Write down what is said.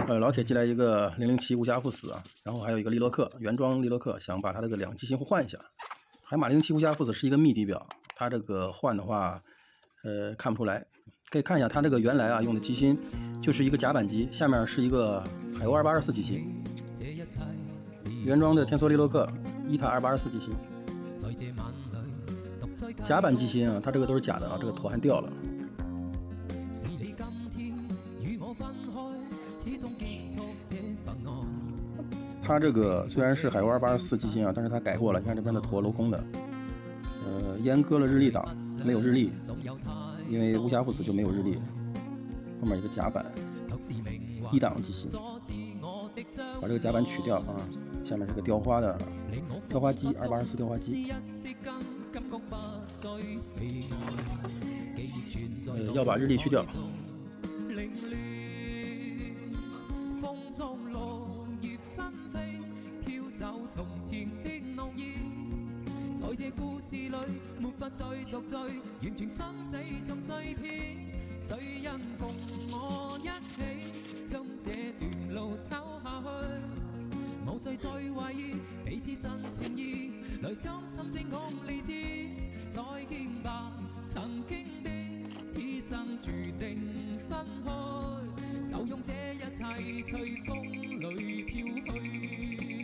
老铁寄来一个007无暇赴死啊，然后还有一个利洛克原装利洛克，想把它这个2机芯换一下。海马07无暇赴死是一个密底表，它这个换的话，看不出来。可以看一下它这个原来啊用的机芯就是一个甲板机，下面是一个海鸥2824机芯，原装的天梭利洛克伊塔2824机芯。甲板机芯啊，它这个都是假的啊，这个头还掉了。它这个虽然是海鸥284机芯啊，但是它改过了，你看这边的坨镂空的，阉割了日历档，没有日历，因为无暇赴死就没有日历。后面一个甲板，1档机芯，把这个甲板取掉啊，下面是个雕花的雕花机，2824雕花机。要把日历去掉。從前的諾言，在這故事裏沒法再作罪，完全生死像碎片。誰人共我一起將這段路走下去？無誰再懷疑彼此真情意，來將心聲講理智。再見吧，曾經的此生注定分開，就用這一切隨風裏飄去。